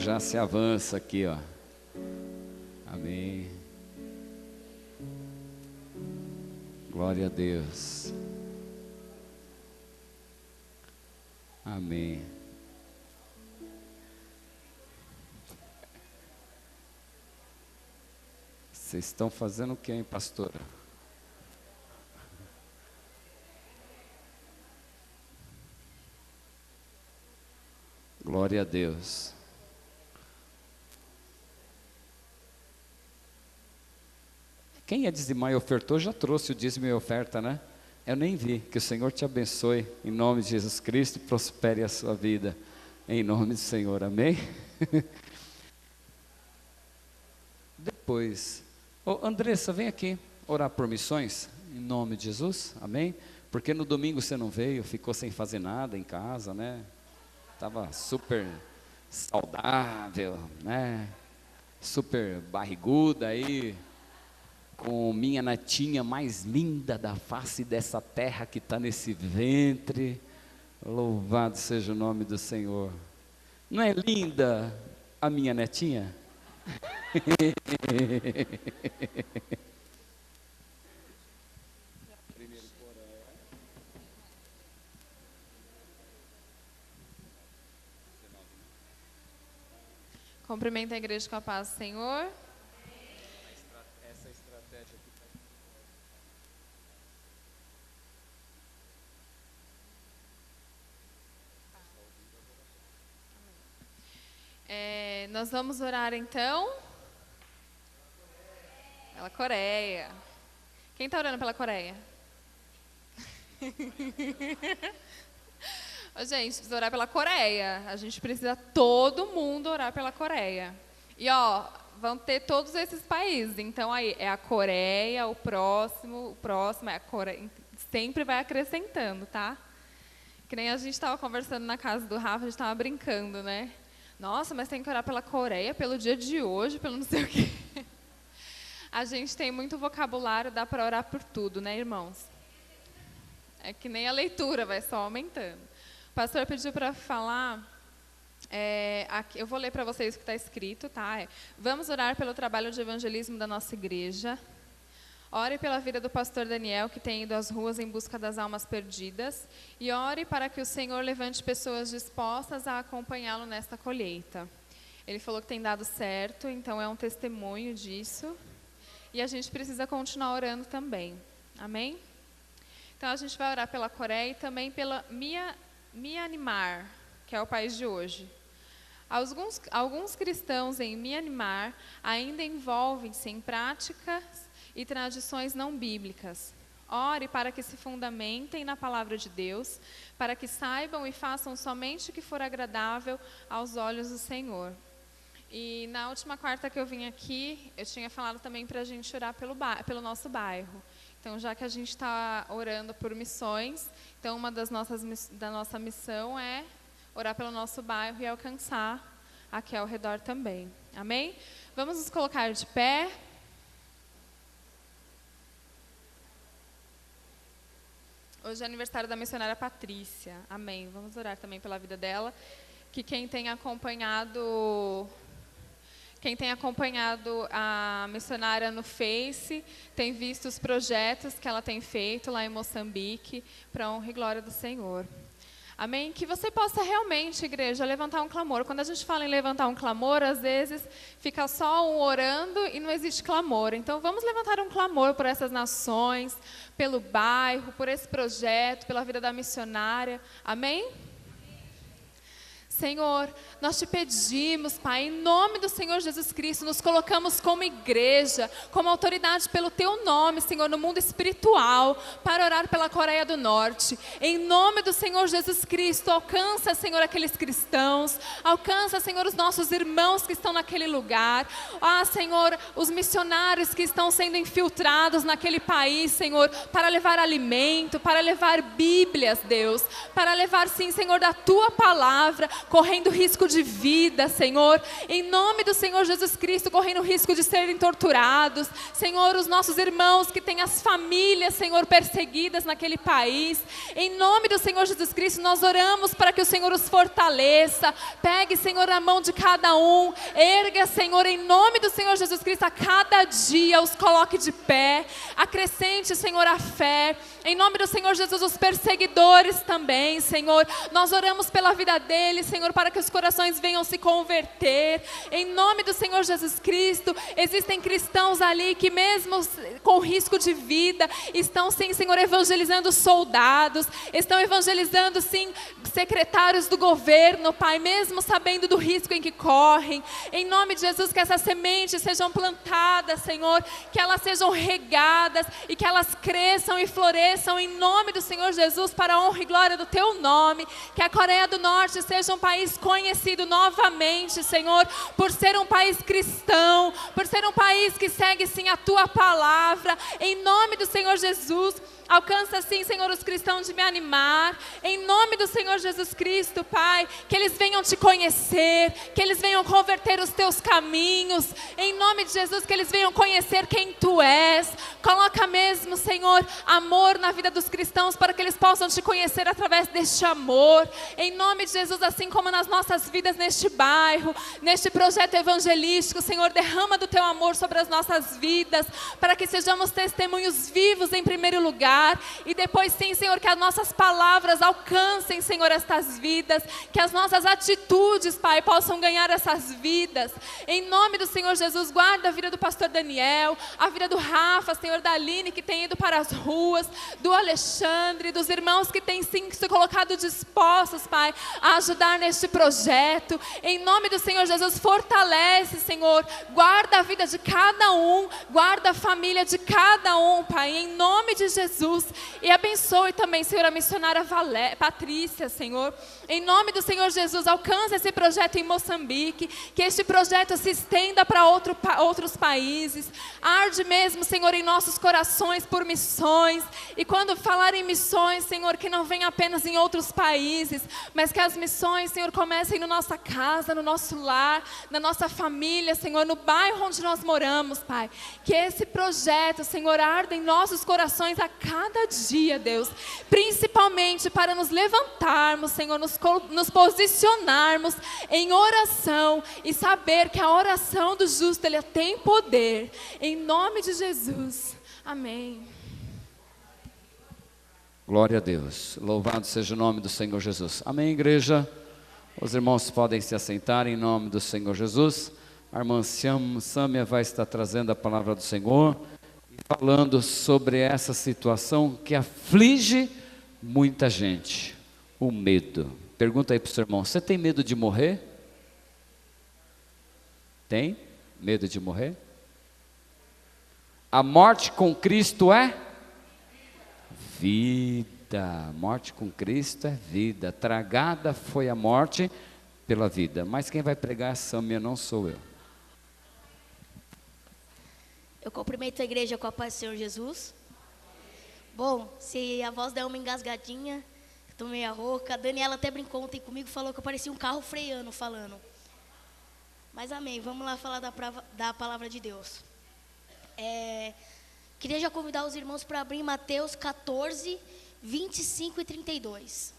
já se avança aqui, ó. Amém. Glória a Deus. Amém. Vocês estão fazendo o que, hein, pastora? Glória a Deus. Quem é dizimar e ofertou já trouxe o dízimo e oferta, né? Eu nem vi. Que o Senhor te abençoe em nome de Jesus Cristo e prospere a sua vida em nome do Senhor, amém? Depois, Andressa, vem aqui orar por missões em nome de Jesus, amém? Porque no domingo você não veio, ficou sem fazer nada em casa, né? Estava super saudável, né? Super barriguda aí, com minha netinha mais linda da face dessa terra que está nesse ventre. Louvado seja o nome do Senhor. Não é linda a minha netinha? Cumprimento a igreja com a paz do Senhor. Essa estratégia aqui. Nós vamos orar então pela Coreia. Quem está orando pela Coreia? Gente, precisa orar pela Coreia. A gente precisa todo mundo orar pela Coreia. E vão ter todos esses países. Então aí é a Coreia, o próximo é a Coreia. Sempre vai acrescentando, tá? Que nem a gente estava conversando na casa do Rafa, a gente estava brincando, né? Nossa, mas tem que orar pela Coreia, pelo dia de hoje, pelo não sei o quê. A gente tem muito vocabulário, dá para orar por tudo, né, irmãos? É que nem a leitura, vai só aumentando. O pastor pediu para falar, aqui, eu vou ler para vocês o que está escrito, tá? Vamos orar pelo trabalho de evangelismo da nossa igreja. Ore pela vida do pastor Daniel, que tem ido às ruas em busca das almas perdidas. E ore para que o Senhor levante pessoas dispostas a acompanhá-lo nesta colheita. Ele falou que tem dado certo, então é um testemunho disso. E a gente precisa continuar orando também. Amém? Então a gente vai orar pela Coreia e também pela Myanmar, que é o país de hoje. Alguns cristãos em Myanmar ainda envolvem-se em práticas e tradições não bíblicas. Ore para que se fundamentem na palavra de Deus, para que saibam e façam somente o que for agradável aos olhos do Senhor. E na última quarta que eu vim aqui, eu tinha falado também para a gente orar pelo nosso bairro. Então, já que a gente está orando por missões, então uma da nossa missão é orar pelo nosso bairro e alcançar aqui ao redor também. Amém? Vamos nos colocar de pé. Hoje é aniversário da missionária Patrícia. Amém. Vamos orar também pela vida dela. Que quem tem acompanhado a missionária no Face, tem visto os projetos que ela tem feito lá em Moçambique, para a honra e glória do Senhor. Amém? Que você possa realmente, igreja, levantar um clamor. Quando a gente fala em levantar um clamor, às vezes fica só um orando e não existe clamor. Então vamos levantar um clamor por essas nações, pelo bairro, por esse projeto, pela vida da missionária. Amém? Senhor, nós te pedimos, Pai, em nome do Senhor Jesus Cristo, nos colocamos como igreja, como autoridade pelo Teu nome, Senhor, no mundo espiritual, para orar pela Coreia do Norte. Em nome do Senhor Jesus Cristo, alcança, Senhor, aqueles cristãos, alcança, Senhor, os nossos irmãos que estão naquele lugar. Senhor, os missionários que estão sendo infiltrados naquele país, Senhor, para levar alimento, para levar Bíblias, Deus, para levar, sim, Senhor, da Tua palavra, correndo risco de vida, Senhor. Em nome do Senhor Jesus Cristo, correndo risco de serem torturados. Senhor, os nossos irmãos que têm as famílias, Senhor, perseguidas naquele país. Em nome do Senhor Jesus Cristo, nós oramos para que o Senhor os fortaleça. Pegue, Senhor, a mão de cada um. Erga, Senhor, em nome do Senhor Jesus Cristo, a cada dia os coloque de pé. Acrescente, Senhor, a fé. Em nome do Senhor Jesus, os perseguidores também, Senhor. Nós oramos pela vida deles, Senhor, para que os corações venham se converter. Em nome do Senhor Jesus Cristo, existem cristãos ali que mesmo com risco de vida, estão sim, Senhor, evangelizando soldados, estão evangelizando sim, secretários do governo, Pai, mesmo sabendo do risco em que correm. Em nome de Jesus, que essas sementes sejam plantadas, Senhor, que elas sejam regadas e que elas cresçam e floresçam em nome do Senhor Jesus, para a honra e glória do Teu nome. Que a Coreia do Norte seja um país conhecido novamente, Senhor, por ser um país cristão, por ser um país que segue sim a Tua palavra. Em nome do Senhor Jesus, alcança sim, Senhor, os cristãos de Myanmar. Em nome do Senhor Jesus Cristo, Pai, que eles venham Te conhecer, que eles venham converter os Teus caminhos. Em nome de Jesus, que eles venham conhecer quem Tu és. Coloca mesmo, Senhor, amor na vida dos cristãos, para que eles possam Te conhecer através deste amor. Em nome de Jesus, assim como nas nossas vidas neste bairro, neste projeto evangelístico, Senhor, derrama do Teu amor sobre as nossas vidas, para que sejamos testemunhos vivos em primeiro lugar. E depois sim, Senhor, que as nossas palavras alcancem, Senhor, estas vidas, que as nossas atitudes, Pai, possam ganhar essas vidas. Em nome do Senhor Jesus, guarda a vida do pastor Daniel, a vida do Rafa, Senhor, da Aline, que tem ido para as ruas, do Alexandre, dos irmãos que têm sim se colocado dispostos, Pai, a ajudar neste projeto. Em nome do Senhor Jesus, fortalece, Senhor, guarda a vida de cada um, guarda a família de cada um, Pai, em nome de Jesus. E abençoe também, Senhor, a missionária Patrícia, Senhor. Em nome do Senhor Jesus, alcança esse projeto em Moçambique, que este projeto se estenda para outros países. Arde mesmo, Senhor, em nossos corações por missões. E quando falar em missões, Senhor, que não venha apenas em outros países, mas que as missões, Senhor, comecem na nossa casa, no nosso lar, na nossa família, Senhor, no bairro onde nós moramos, Pai. Que esse projeto, Senhor, arda em nossos corações a cada dia, Deus, principalmente para nos levantarmos, Senhor, nos posicionarmos em oração e saber que a oração do justo, ela tem poder, em nome de Jesus, amém. Glória a Deus, louvado seja o nome do Senhor Jesus, amém, igreja. Os irmãos podem se assentar em nome do Senhor Jesus. A irmã Sâmia vai estar trazendo a palavra do Senhor, falando sobre essa situação que aflige muita gente, o medo. Pergunta aí para o seu irmão, você tem medo de morrer? Tem medo de morrer? A morte com Cristo é vida. A morte com Cristo é vida. Tragada foi a morte pela vida. Mas quem vai pregar é a Sâmia, não sou eu. Eu cumprimento a igreja com a paz do Senhor Jesus. Bom, se a voz der uma engasgadinha, estou meio rouca. A Daniela até brincou ontem comigo, falou que eu parecia um carro freando falando. Mas amém, vamos lá falar da palavra de Deus. Queria já convidar os irmãos para abrir Mateus 14, 25 e 32.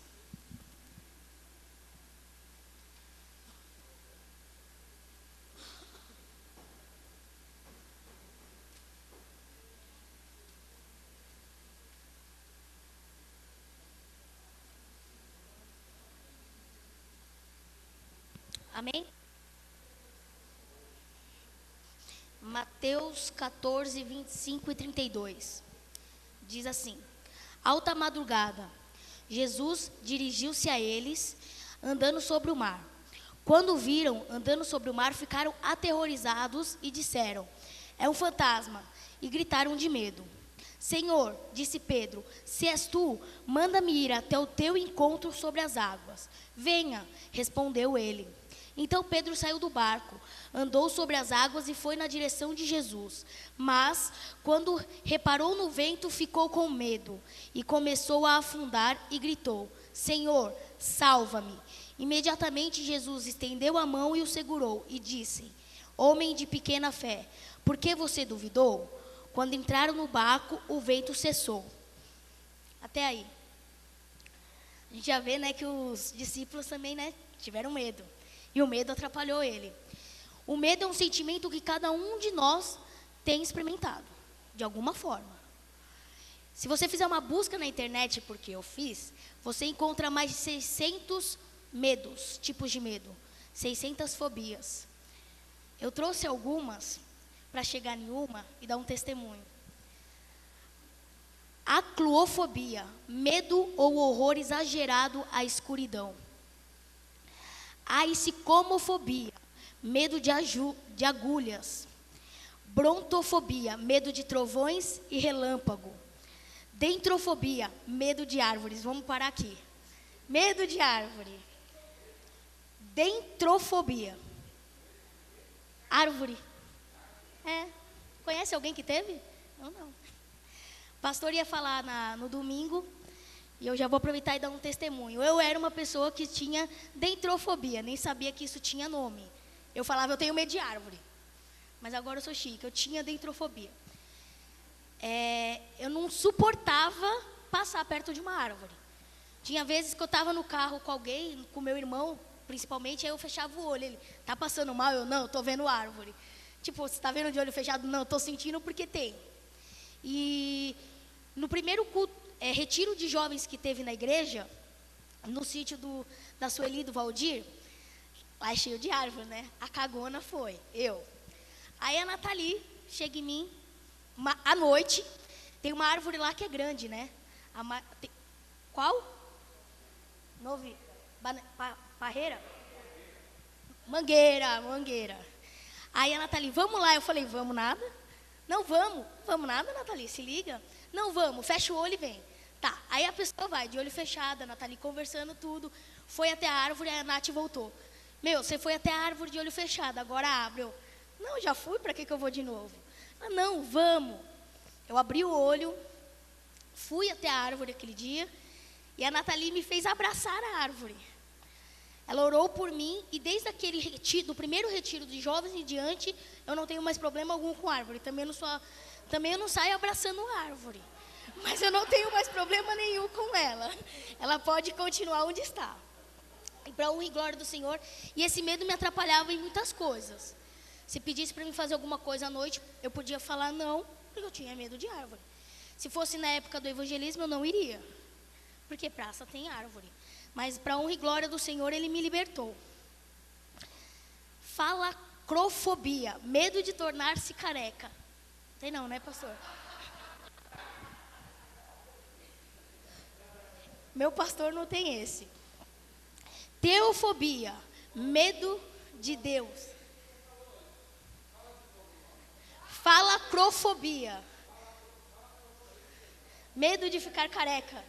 Amém? Mateus 14, 25 e 32. Diz assim: alta madrugada, Jesus dirigiu-se a eles, andando sobre o mar. Quando o viram andando sobre o mar, ficaram aterrorizados e disseram: é um fantasma, e gritaram de medo. Senhor, disse Pedro, se és tu, manda-me ir até o teu encontro sobre as águas. Venha, respondeu ele. Então Pedro saiu do barco, andou sobre as águas e foi na direção de Jesus. Mas, quando reparou no vento, ficou com medo e começou a afundar e gritou: Senhor, salva-me! Imediatamente Jesus estendeu a mão e o segurou e disse: Homem de pequena fé, por que você duvidou? Quando entraram no barco, o vento cessou. Até aí. A gente já vê, né, que os discípulos também, né, tiveram medo. E o medo atrapalhou ele. O medo é um sentimento que cada um de nós tem experimentado, de alguma forma. Se você fizer uma busca na internet, porque eu fiz, você encontra mais de 600 medos, tipos de medo, 600 fobias. Eu trouxe algumas para chegar em uma e dar um testemunho. Acluofobia, medo ou horror exagerado à escuridão. Aisicomofobia, medo de agulhas. Brontofobia, medo de trovões e relâmpago. Dentrofobia, medo de árvores. Vamos parar aqui. Medo de árvore. Dentrofobia. Árvore. Conhece alguém que teve? Eu não. O pastor ia falar no domingo, e eu já vou aproveitar e dar um testemunho. Eu era uma pessoa que tinha dentrofobia, nem sabia que isso tinha nome. Eu falava, eu tenho medo de árvore. Mas agora eu sou chique, eu tinha dentrofobia. Eu não suportava passar perto de uma árvore. Tinha vezes que eu estava no carro com alguém, com meu irmão, principalmente, aí eu fechava o olho. Ele, tá passando mal? Eu, não, estou vendo árvore. Tipo, você está vendo de olho fechado? Não, estou sentindo porque tem. E no primeiro culto, retiro de jovens que teve na igreja, no sítio da Sueli e do Valdir, lá é cheio de árvore, né? A cagona foi, eu. Aí a Nathalie chega em mim, à noite, tem uma árvore lá que é grande, né? Qual? Parreira? Mangueira. Aí a Nathalie, vamos lá. Eu falei, vamos nada? Não, vamos nada, Nathalie, se liga. Não, vamos, fecha o olho e vem. Tá, aí a pessoa vai, de olho fechado, a Nathalie conversando tudo, foi até a árvore, aí a Nath voltou. Meu, você foi até a árvore de olho fechado, agora abre. Eu, não, já fui, para que eu vou de novo? Ah, não, vamos. Eu abri o olho, fui até a árvore aquele dia, e a Nathalie me fez abraçar a árvore. Ela orou por mim, e desde aquele retiro, do primeiro retiro de jovens em diante, eu não tenho mais problema algum com árvore. Também eu não saio abraçando a árvore. Mas eu não tenho mais problema nenhum com ela. Ela pode continuar onde está. E para a honra e glória do Senhor. E esse medo me atrapalhava em muitas coisas. Se pedisse para mim fazer alguma coisa à noite, eu podia falar não, porque eu tinha medo de árvore. Se fosse na época do evangelismo, eu não iria. Porque praça tem árvore. Mas para a honra e glória do Senhor, Ele me libertou. Falacrofobia, medo de tornar-se careca. Tem não, né, pastor? Meu pastor não tem esse. Teofobia, medo de Deus. Falacrofobia, medo de ficar careca.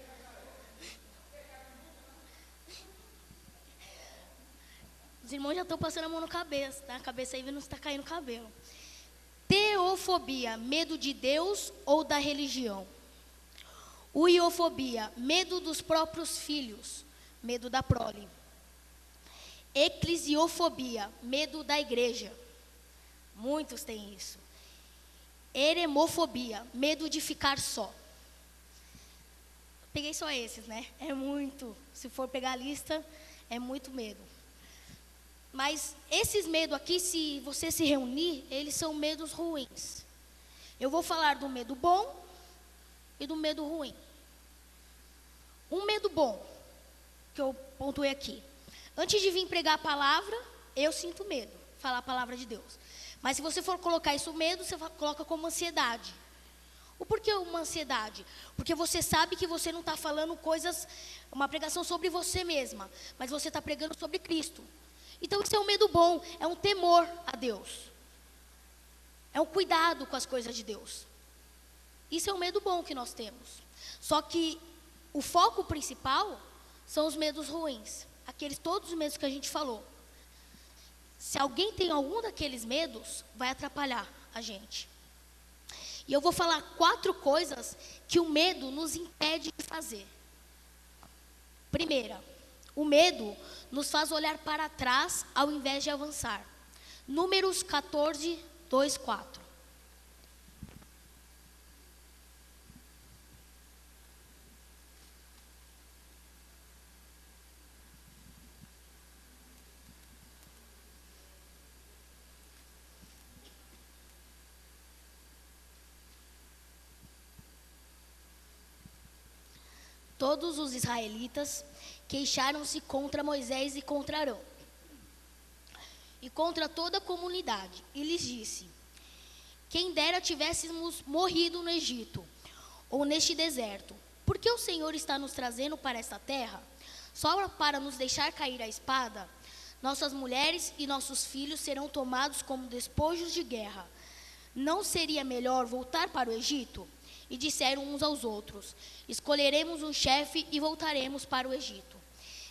Os irmãos já estão passando a mão na cabeça aí, vendo se está caindo cabelo. Teofobia, medo de Deus ou da religião. Uiofobia, medo dos próprios filhos, medo da prole. Eclesiofobia, medo da igreja. Muitos têm isso. Eremofobia, medo de ficar só. Peguei só esses, né? É muito. Se for pegar a lista, é muito medo. Mas esses medos aqui, se você se reunir, eles são medos ruins. Eu vou falar do medo bom e do medo ruim. Um medo bom, que eu pontuei aqui. Antes de vir pregar a palavra, eu sinto medo, falar a palavra de Deus. Mas se você for colocar isso medo, você coloca como ansiedade. O porquê uma ansiedade? Porque você sabe que você não está falando coisas, uma pregação sobre você mesma, mas você está pregando sobre Cristo. Então isso é um medo bom, é um temor a Deus. É um cuidado com as coisas de Deus. Isso é um medo bom que nós temos. Só que o foco principal são os medos ruins. Todos os medos que a gente falou. Se alguém tem algum daqueles medos, vai atrapalhar a gente. E eu vou falar 4 coisas que o medo nos impede de fazer. Primeira, O medo nos faz olhar para trás ao invés de avançar. Números 14, 2, 4. Todos os israelitas queixaram-se contra Moisés e contra Arão, e contra toda a comunidade, e lhes disse: quem dera tivéssemos morrido no Egito, ou neste deserto, porque o Senhor está nos trazendo para esta terra, só para nos deixar cair a espada? Nossas mulheres e nossos filhos serão tomados como despojos de guerra. Não seria melhor voltar para o Egito? E disseram uns aos outros: escolheremos um chefe e voltaremos para o Egito.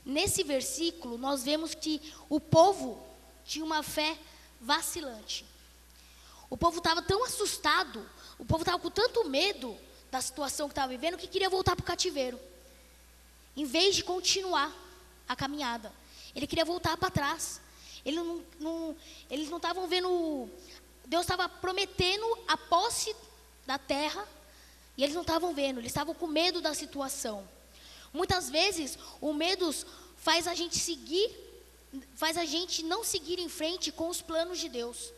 Nesse versículo, nós vemos que o povo tinha uma fé vacilante. O povo estava tão assustado, o povo estava com tanto medo da situação que estava vivendo, que queria voltar para o cativeiro. Em vez de continuar a caminhada, ele queria voltar para trás. Eles não estavam vendo, Deus estava prometendo a posse da terra, e eles não estavam vendo, eles estavam com medo da situação. Muitas vezes, o medo faz a gente não seguir em frente com os planos de Deus.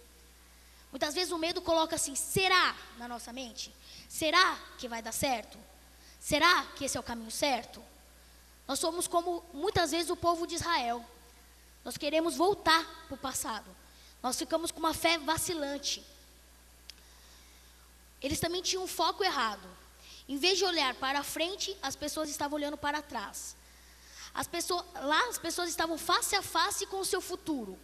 Muitas vezes o medo coloca assim: será, na nossa mente? Será que vai dar certo? Será que esse é o caminho certo? Nós somos como, muitas vezes, o povo de Israel. Nós queremos voltar para o passado. Nós ficamos com uma fé vacilante. Eles também tinham um foco errado. Em vez de olhar para frente, as pessoas estavam olhando para trás. As pessoas estavam face a face com o seu futuro.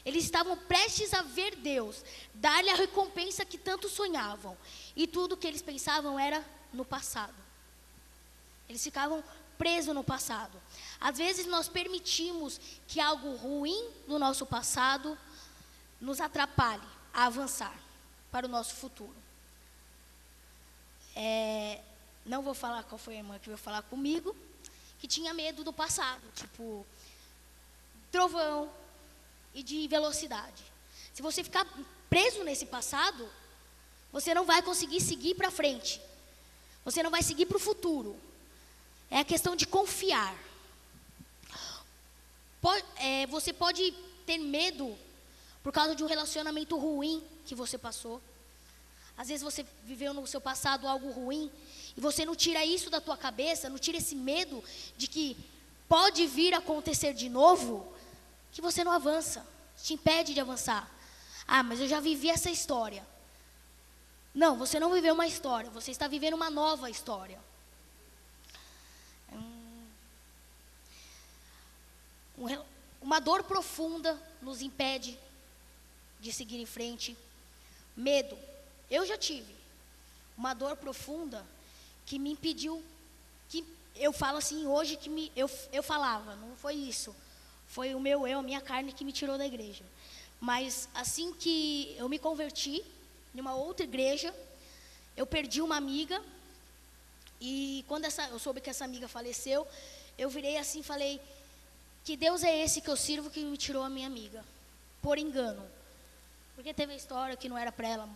Eles estavam prestes a ver Deus, dar-lhe a recompensa que tanto sonhavam. E tudo que eles pensavam era no passado. Eles ficavam presos no passado. Às vezes nós permitimos que algo ruim no nosso passado nos atrapalhe a avançar para o nosso futuro. Não vou falar qual foi a irmã que veio falar comigo, que tinha medo do passado, tipo trovão e de velocidade. Se você ficar preso nesse passado, você não vai conseguir seguir para frente. Você não vai seguir para o futuro. É a questão de confiar. Você pode ter medo por causa de um relacionamento ruim que você passou. Às vezes você viveu no seu passado algo ruim e você não tira isso da tua cabeça, não tira esse medo de que pode vir a acontecer de novo, que você não avança, te impede de avançar. Ah, mas eu já vivi essa história. Não, você não viveu uma história, você está vivendo uma nova história. Uma dor profunda nos impede de seguir em frente. Medo. Eu já tive uma dor profunda que me impediu, que eu falo assim hoje, que eu falava, não foi isso. Foi o meu eu, a minha carne que me tirou da igreja. Mas assim que eu me converti em uma outra igreja, eu perdi uma amiga. E quando eu soube que essa amiga faleceu, eu virei assim e falei: que Deus é esse que eu sirvo que me tirou a minha amiga? Por engano. Porque teve a história que não era para ela.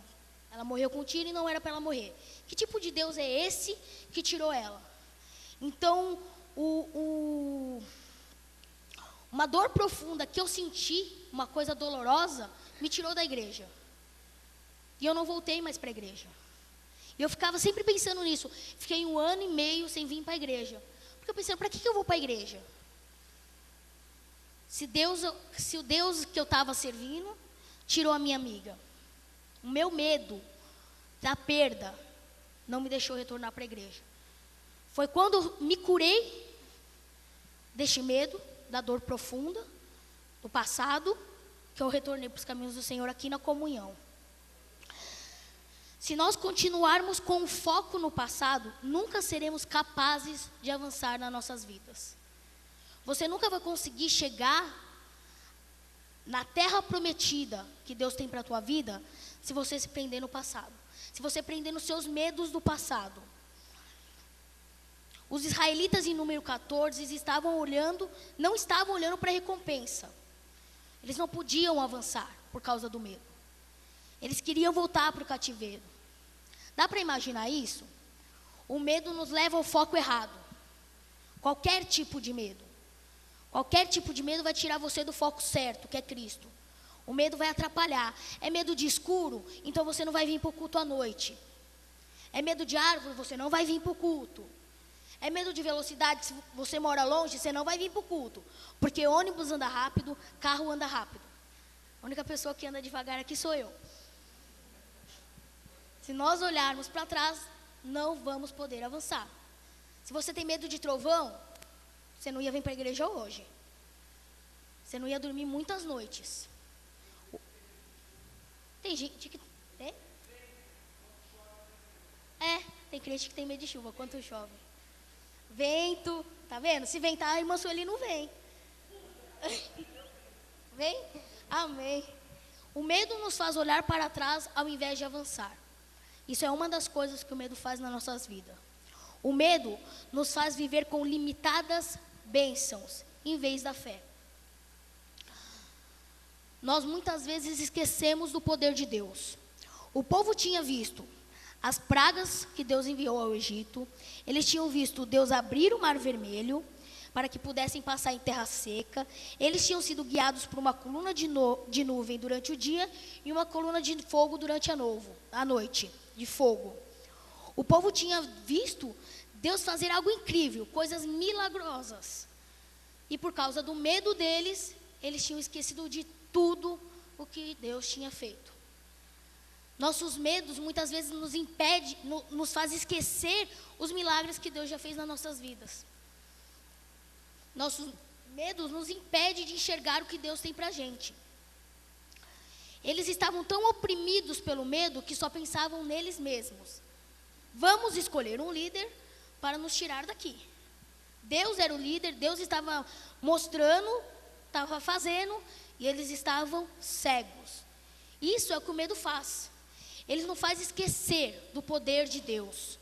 Ela morreu com um tiro e não era para ela morrer. Que tipo de Deus é esse que tirou ela? Então, uma dor profunda que eu senti, uma coisa dolorosa, me tirou da igreja. E eu não voltei mais para a igreja. E eu ficava sempre pensando nisso. Fiquei 1 ano e meio sem vir para a igreja. Porque eu pensei: para que eu vou para a igreja? Se o Deus que eu estava servindo tirou a minha amiga. O meu medo da perda não me deixou retornar para a igreja. Foi quando me curei deste medo, da dor profunda, do passado, que eu retornei para os caminhos do Senhor aqui na comunhão. Se nós continuarmos com o foco no passado, nunca seremos capazes de avançar nas nossas vidas. Você nunca vai conseguir chegar na terra prometida que Deus tem para a tua vida, se você se prender no passado. Se você prender nos seus medos do passado. Os israelitas em número 14 não estavam olhando para a recompensa. Eles não podiam avançar por causa do medo. Eles queriam voltar para o cativeiro. Dá para imaginar isso? O medo nos leva ao foco errado. Qualquer tipo de medo. Qualquer tipo de medo vai tirar você do foco certo, que é Cristo. O medo vai atrapalhar. É medo de escuro, então você não vai vir para o culto à noite. É medo de árvore, você não vai vir para o culto. É medo de velocidade, se você mora longe, você não vai vir para o culto. Porque ônibus anda rápido, carro anda rápido. A única pessoa que anda devagar aqui sou eu. Se nós olharmos para trás, não vamos poder avançar. Se você tem medo de trovão, você não ia vir para a igreja hoje. Você não ia dormir muitas noites. Tem gente que... tem crente que tem medo de chuva, quanto chove. Vento, tá vendo? Se ventar, a irmã Sueli não vem. Vem? Amém. O medo nos faz olhar para trás ao invés de avançar. Isso é uma das coisas que o medo faz nas nossas vidas. O medo nos faz viver com limitadas bênçãos, em vez da fé. Nós muitas vezes esquecemos do poder de Deus. O povo tinha visto as pragas que Deus enviou ao Egito. Eles tinham visto Deus abrir o mar vermelho para que pudessem passar em terra seca. Eles tinham sido guiados por uma coluna de nuvem durante o dia e uma coluna de fogo durante a noite, de fogo. O povo tinha visto Deus fazer algo incrível, coisas milagrosas. E por causa do medo deles, eles tinham esquecido de tudo o que Deus tinha feito. Nossos medos muitas vezes nos faz esquecer os milagres que Deus já fez nas nossas vidas. Nossos medos nos impedem de enxergar o que Deus tem para a gente. Eles estavam tão oprimidos pelo medo que só pensavam neles mesmos. Vamos escolher um líder para nos tirar daqui. Deus era o líder, Deus estava mostrando, estava fazendo, e eles estavam cegos. Isso é o que o medo faz. Ele nos faz esquecer do poder de Deus.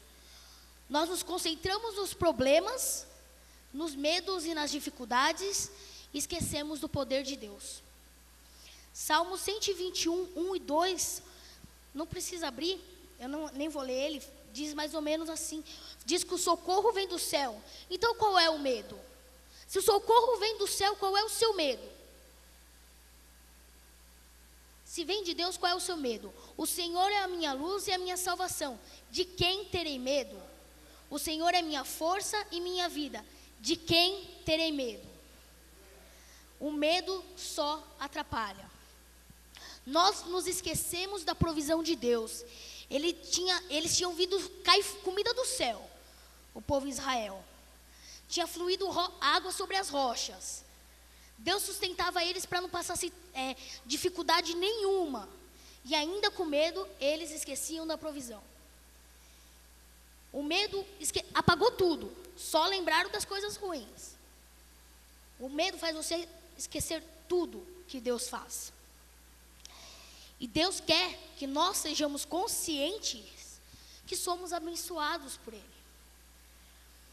Nós nos concentramos nos problemas, nos medos e nas dificuldades, e esquecemos do poder de Deus. Salmo 121, 1 e 2, não precisa abrir, nem vou ler ele, diz mais ou menos assim, diz que o socorro vem do céu. Então qual é o medo? Se o socorro vem do céu, qual é o seu medo? Se vem de Deus, qual é o seu medo? O Senhor é a minha luz e a minha salvação. De quem terei medo? O Senhor é minha força e minha vida. De quem terei medo? O medo só atrapalha. Nós nos esquecemos da provisão de Deus. Eles tinham ouvido cair comida do céu, o povo de Israel. Tinha fluído água sobre as rochas. Deus sustentava eles para não passar dificuldade nenhuma. E ainda com medo, eles esqueciam da provisão. O medo apagou tudo. Só lembraram das coisas ruins. O medo faz você esquecer tudo que Deus faz. E Deus quer que nós sejamos conscientes que somos abençoados por Ele.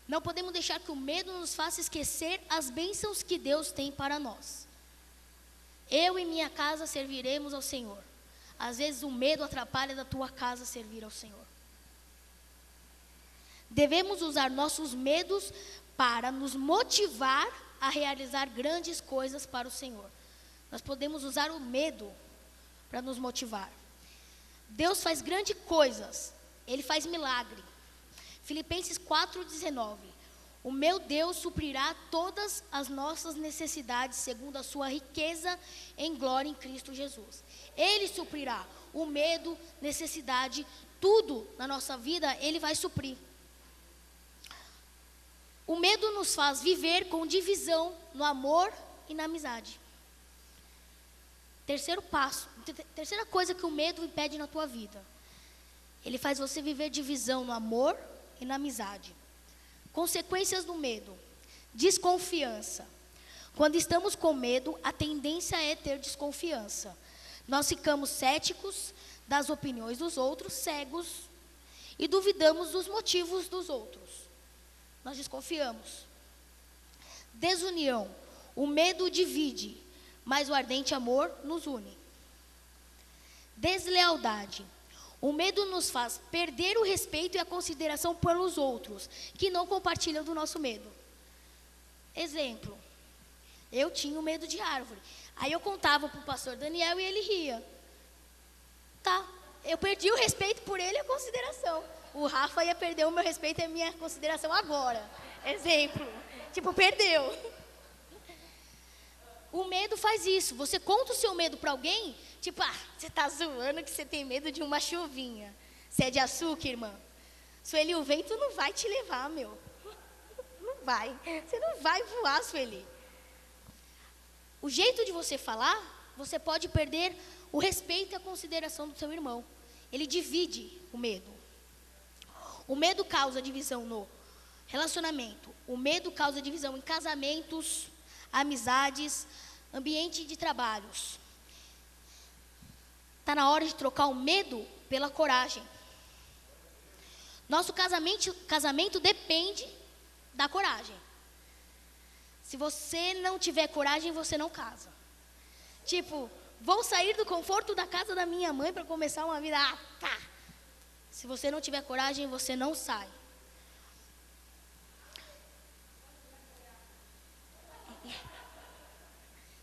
Não podemos deixar que o medo nos faça esquecer as bênçãos que Deus tem para nós. Eu e minha casa serviremos ao Senhor. Às vezes o medo atrapalha da tua casa servir ao Senhor. Devemos usar nossos medos para nos motivar a realizar grandes coisas para o Senhor. Nós podemos usar o medo para nos motivar. Deus faz grandes coisas. Ele faz milagre. Filipenses 4,19. O meu Deus suprirá todas as nossas necessidades segundo a sua riqueza em glória em Cristo Jesus. Ele suprirá o medo, necessidade, tudo na nossa vida, Ele vai suprir. O medo nos faz viver com divisão no amor e na amizade. Terceiro passo, terceira coisa que o medo impede na tua vida. Ele faz você viver divisão no amor e na amizade. Consequências do medo: desconfiança. Quando estamos com medo, a tendência é ter desconfiança. Nós ficamos céticos das opiniões dos outros, cegos, e duvidamos dos motivos dos outros. nós desconfiamos. Desunião. O medo divide, mas o ardente amor nos une. Deslealdade. O medo nos faz perder o respeito e a consideração pelos outros, que não compartilham do nosso medo. Exemplo, eu tinha medo de árvore. Aí eu contava para o pastor Daniel e ele ria. Tá, eu perdi o respeito por ele e a consideração. O Rafa ia perder o meu respeito e a minha consideração agora. Exemplo, tipo, perdeu. O medo faz isso. Você conta o seu medo para alguém, tipo, você tá zoando que você tem medo de uma chuvinha. Você é de açúcar, irmã? Sueli, o vento não vai te levar, meu. Não vai. Você não vai voar, Sueli. O jeito de você falar, você pode perder o respeito e a consideração do seu irmão. Ele divide o medo. O medo causa divisão no relacionamento. O medo causa divisão em casamentos, amizades, ambiente de trabalhos. Está na hora de trocar o medo pela coragem. Nosso casamento depende da coragem. Se você não tiver coragem, você não casa. Tipo, vou sair do conforto da casa da minha mãe para começar uma vida. Tá. Se você não tiver coragem, você não sai.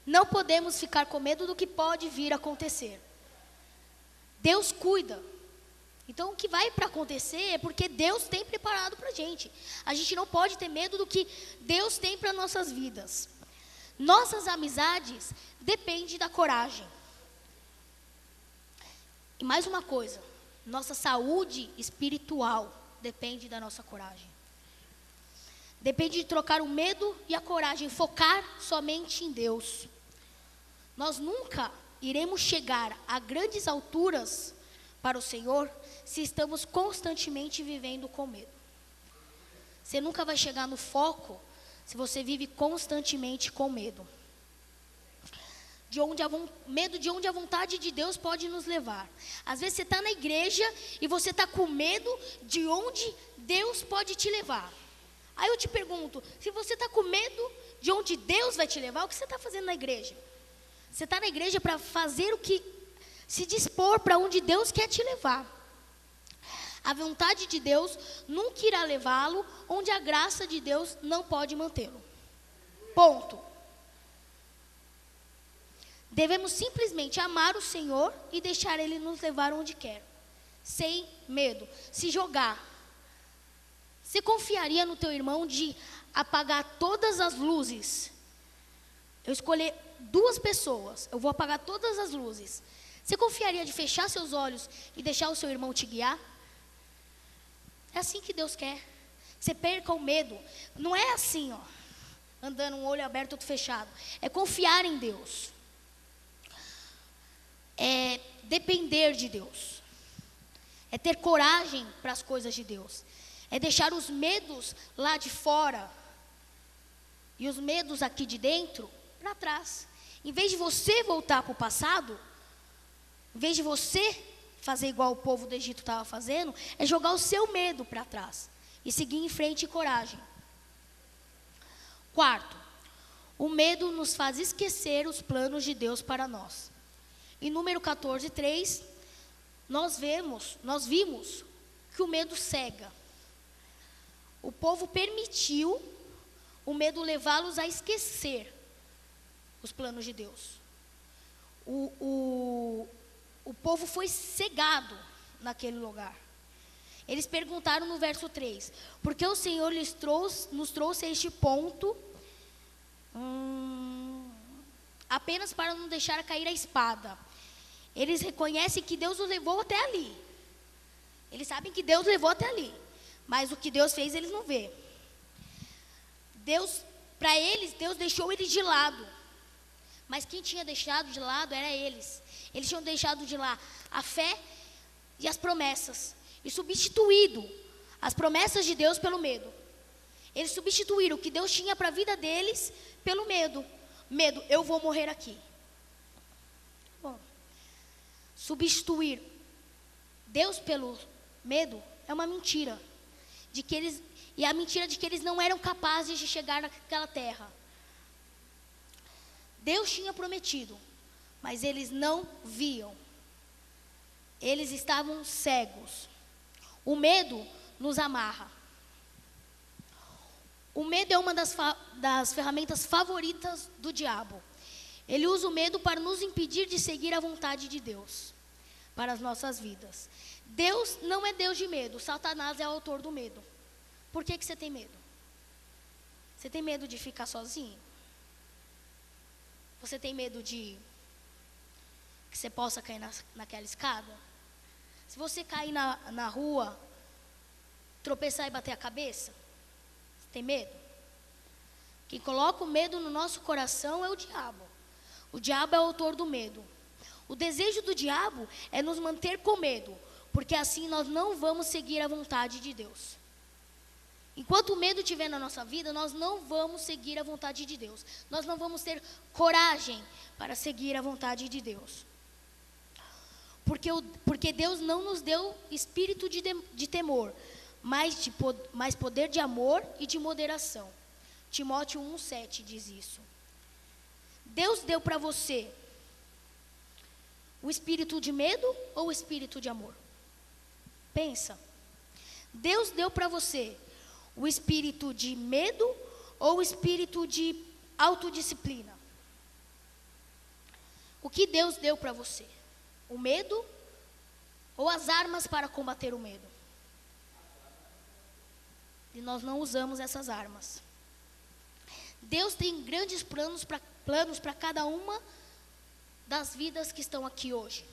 Não podemos ficar com medo do que pode vir a acontecer. Deus cuida. Então, o que vai para acontecer é porque Deus tem preparado para a gente. A gente não pode ter medo do que Deus tem para nossas vidas. Nossas amizades dependem da coragem. E mais uma coisa, nossa saúde espiritual depende da nossa coragem. Depende de trocar o medo e a coragem, focar somente em Deus. Nós nunca iremos chegar a grandes alturas para o Senhor se estamos constantemente vivendo com medo. Você nunca vai chegar no foco se você vive constantemente com medo. Medo de onde a vontade de Deus pode nos levar. Às vezes você está na igreja e você está com medo de onde Deus pode te levar. Aí eu te pergunto, se você está com medo de onde Deus vai te levar, o que você está fazendo na igreja? Você está na igreja para fazer o que se dispor para onde Deus quer te levar. A vontade de Deus nunca irá levá-lo onde a graça de Deus não pode mantê-lo. Ponto. Devemos simplesmente amar o Senhor e deixar Ele nos levar onde quer. Sem medo. Se jogar. Você confiaria no teu irmão de apagar todas as luzes? Eu escolhi 2 pessoas. Eu vou apagar todas as luzes. Você confiaria de fechar seus olhos e deixar o seu irmão te guiar? É assim que Deus quer. Você perca o medo. Não é assim, ó, andando um olho aberto, outro fechado. É confiar em Deus. É depender de Deus. É ter coragem para as coisas de Deus. É deixar os medos lá de fora e os medos aqui de dentro para trás. Em vez de você voltar para o passado, em vez de você fazer igual o povo do Egito estava fazendo, é jogar o seu medo para trás e seguir em frente com coragem. 4, o medo nos faz esquecer os planos de Deus para nós. Em número 14:3, nós vimos que o medo cega. O povo permitiu o medo levá-los a esquecer os planos de Deus. O povo foi cegado naquele lugar. Eles perguntaram no verso 3, por que o Senhor nos trouxe a este ponto, apenas para não deixar cair a espada? Eles reconhecem que Deus os levou até ali. Eles sabem que Deus levou até ali. Mas o que Deus fez, eles não vê. Para eles, Deus deixou eles de lado. Mas quem tinha deixado de lado era eles. Eles tinham deixado de lado a fé e as promessas. E substituído as promessas de Deus pelo medo. Eles substituíram o que Deus tinha para a vida deles pelo medo. Medo, eu vou morrer aqui. Bom, substituir Deus pelo medo é uma mentira. e a mentira de que eles não eram capazes de chegar naquela terra. Deus tinha prometido, mas eles não viam. Eles estavam cegos. O medo nos amarra. O medo é uma das ferramentas favoritas do diabo. Ele usa o medo para nos impedir de seguir a vontade de Deus para as nossas vidas. Deus não é Deus de medo. Satanás é o autor do medo. Por que você tem medo? Você tem medo de ficar sozinho? Você tem medo de que você possa cair naquela escada? Se você cair na rua, tropeçar e bater a cabeça, você tem medo? Quem coloca o medo no nosso coração é o diabo. O diabo é o autor do medo. O desejo do diabo é nos manter com medo, porque assim nós não vamos seguir a vontade de Deus. Enquanto o medo estiver na nossa vida, nós não vamos seguir a vontade de Deus. Nós não vamos ter coragem para seguir a vontade de Deus. Porque Deus não nos deu espírito de temor, mas poder de amor e de moderação. Timóteo 1,7 diz isso. Deus deu para você o espírito de medo ou o espírito de amor? Pensa. Deus deu para você o espírito de medo ou o espírito de autodisciplina? O que Deus deu para você? O medo ou as armas para combater o medo? E nós não usamos essas armas. Deus tem grandes planos para cada uma das vidas que estão aqui hoje.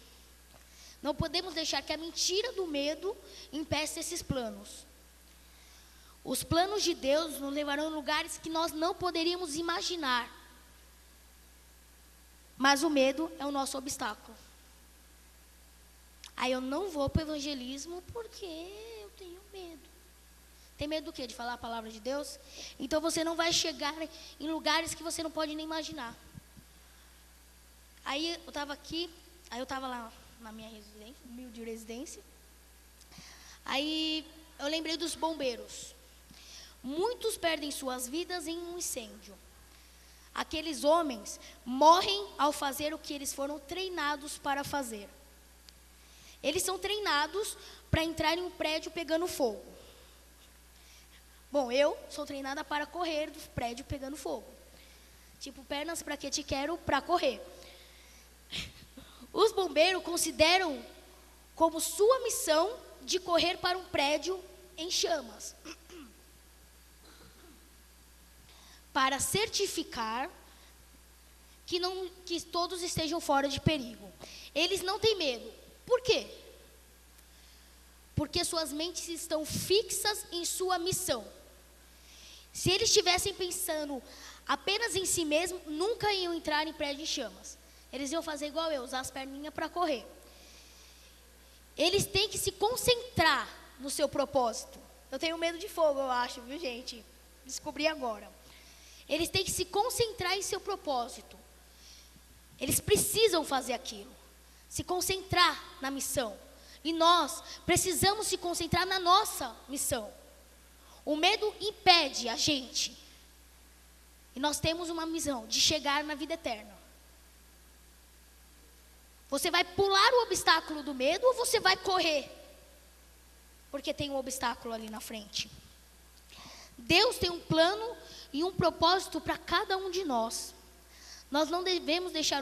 Não podemos deixar que a mentira do medo impeça esses planos. Os planos de Deus nos levarão a lugares que nós não poderíamos imaginar. Mas o medo é o nosso obstáculo. Aí eu não vou para o evangelismo porque eu tenho medo. Tem medo do quê? De falar a palavra de Deus? Então você não vai chegar em lugares que você não pode nem imaginar. Aí eu estava aqui, aí eu estava lá na minha residência, humilde residência. Aí eu lembrei dos bombeiros. Muitos perdem suas vidas em um incêndio. Aqueles homens morrem ao fazer o que eles foram treinados para fazer. Eles são treinados para entrar em um prédio pegando fogo. Bom, eu sou treinada para correr do prédio pegando fogo. Tipo, pernas para que te quero para correr. Os bombeiros consideram como sua missão de correr para um prédio em chamas, para certificar que todos estejam fora de perigo. Eles não têm medo. Por quê? Porque suas mentes estão fixas em sua missão. Se eles estivessem pensando apenas em si mesmos, nunca iam entrar em prédio em chamas. Eles iam fazer igual eu, usar as perninhas para correr. Eles têm que se concentrar no seu propósito. Eu tenho medo de fogo, eu acho, viu, gente? Descobri agora. Eles têm que se concentrar em seu propósito. Eles precisam fazer aquilo. Se concentrar na missão. E nós precisamos se concentrar na nossa missão. O medo impede a gente. E nós temos uma missão de chegar na vida eterna. Você vai pular o obstáculo do medo ou você vai correr? Porque tem um obstáculo ali na frente. Deus tem um plano e um propósito para cada um de nós. Nós não devemos deixar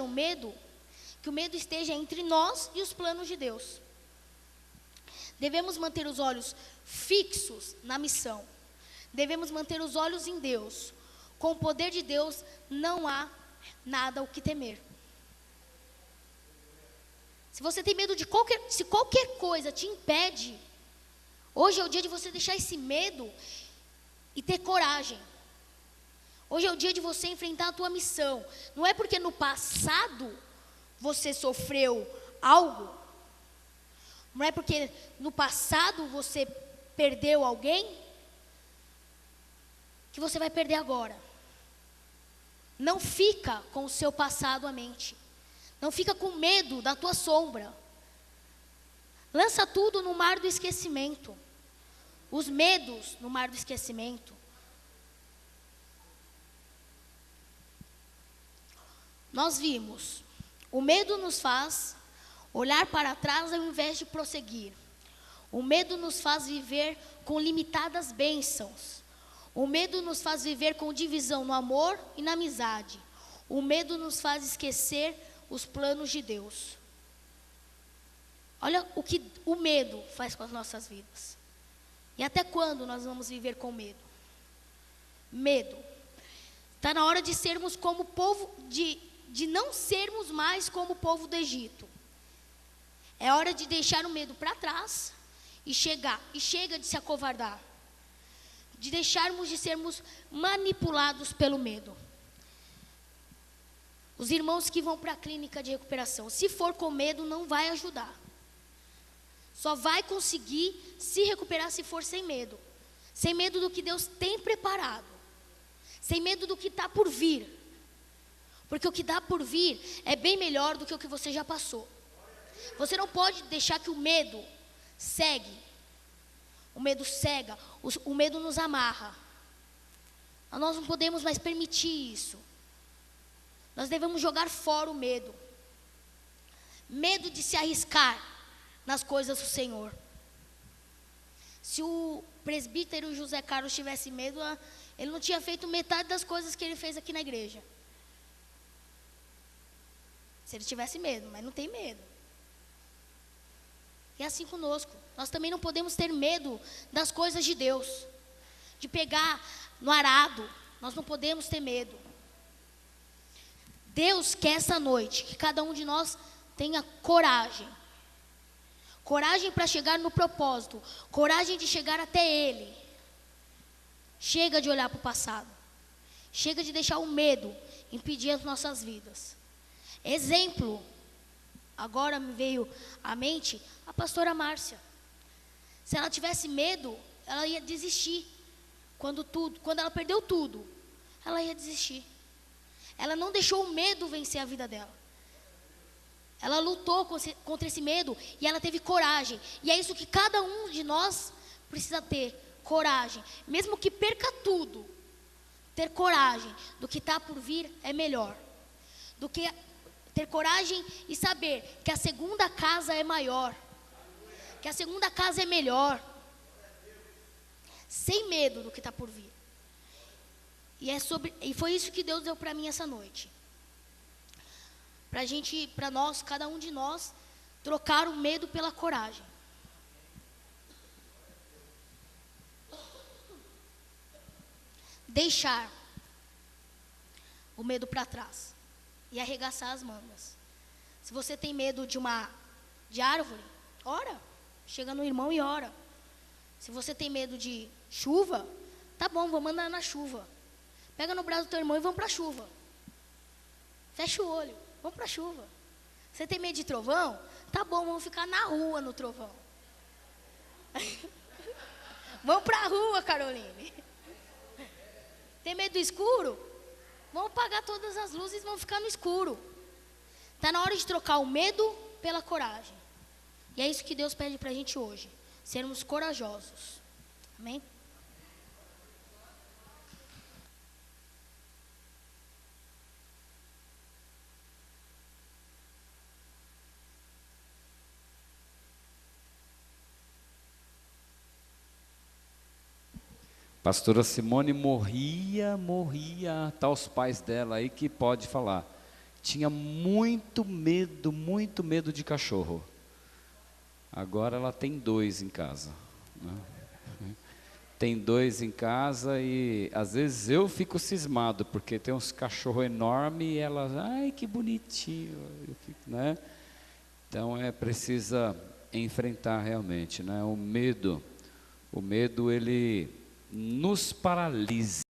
que o medo esteja entre nós e os planos de Deus. Devemos manter os olhos fixos na missão. Devemos manter os olhos em Deus. Com o poder de Deus não há nada o que temer. Se você tem medo se qualquer coisa te impede, hoje é o dia de você deixar esse medo e ter coragem. Hoje é o dia de você enfrentar a tua missão. Não é porque no passado você sofreu algo, não é porque no passado você perdeu alguém, que você vai perder agora. Não fica com o seu passado à mente. Não fica com medo da tua sombra. Lança tudo no mar do esquecimento. os medos no mar do esquecimento. Nós vimos, o medo nos faz olhar para trás ao invés de prosseguir. O medo nos faz viver com limitadas bênçãos. O medo nos faz viver com divisão no amor e na amizade. O medo nos faz esquecer os planos de Deus. Olha o que o medo faz com as nossas vidas. E até quando nós vamos viver com medo? Medo. Está na hora de sermos como o povo, de não sermos mais como o povo do Egito. É hora de deixar o medo para trás e chega de se acovardar. De deixarmos de sermos manipulados pelo medo. Os irmãos que vão para a clínica de recuperação, se for com medo, não vai ajudar. Só vai conseguir se recuperar se for sem medo. Sem medo do que Deus tem preparado. Sem medo do que está por vir. Porque o que dá por vir é bem melhor do que o que você já passou. Você não pode deixar que o medo segue. O medo cega, o medo nos amarra. Nós não podemos mais permitir isso. Nós devemos jogar fora o medo. Medo de se arriscar nas coisas do Senhor. Se o presbítero José Carlos tivesse medo, ele não tinha feito metade das coisas que ele fez aqui na igreja. Se ele tivesse medo, mas não tem medo. E é assim conosco. Nós também não podemos ter medo das coisas de Deus. De pegar no arado. Nós não podemos ter medo. Deus quer essa noite que cada um de nós tenha coragem. Coragem para chegar no propósito. Coragem de chegar até Ele. Chega de olhar para o passado. Chega de deixar o medo impedir as nossas vidas. Exemplo, agora me veio à mente a pastora Márcia. Se ela tivesse medo, ela ia desistir. Quando ela perdeu tudo, ela ia desistir. Ela não deixou o medo vencer a vida dela. Ela lutou contra esse medo e ela teve coragem. E é isso que cada um de nós precisa ter, coragem. Mesmo que perca tudo, ter coragem do que está por vir é melhor. Do que ter coragem e saber que a segunda casa é maior. Que a segunda casa é melhor. Sem medo do que está por vir. E foi isso que Deus deu para mim essa noite. Para nós, cada um de nós, trocar o medo pela coragem. Deixar o medo para trás e arregaçar as mangas. Se você tem medo de árvore, ora. Chega no irmão e ora. Se você tem medo de chuva, tá bom, vamos andar na chuva. Pega no braço do teu irmão e vamos para a chuva. Fecha o olho, vamos para a chuva. Você tem medo de trovão? Tá bom, vamos ficar na rua no trovão. Vamos para a rua, Caroline. Tem medo do escuro? Vamos apagar todas as luzes e vamos ficar no escuro. Está na hora de trocar o medo pela coragem. E é isso que Deus pede para a gente hoje. Sermos corajosos. Amém? Pastora Simone morria, tá os pais dela aí que pode falar. Tinha muito medo de cachorro. Agora ela tem 2 em casa. Né? Tem 2 em casa e às vezes eu fico cismado, porque tem uns cachorros enormes e ela, ai que bonitinho. Eu fico, né? Então precisa enfrentar realmente, né? O medo ele nos paralisa.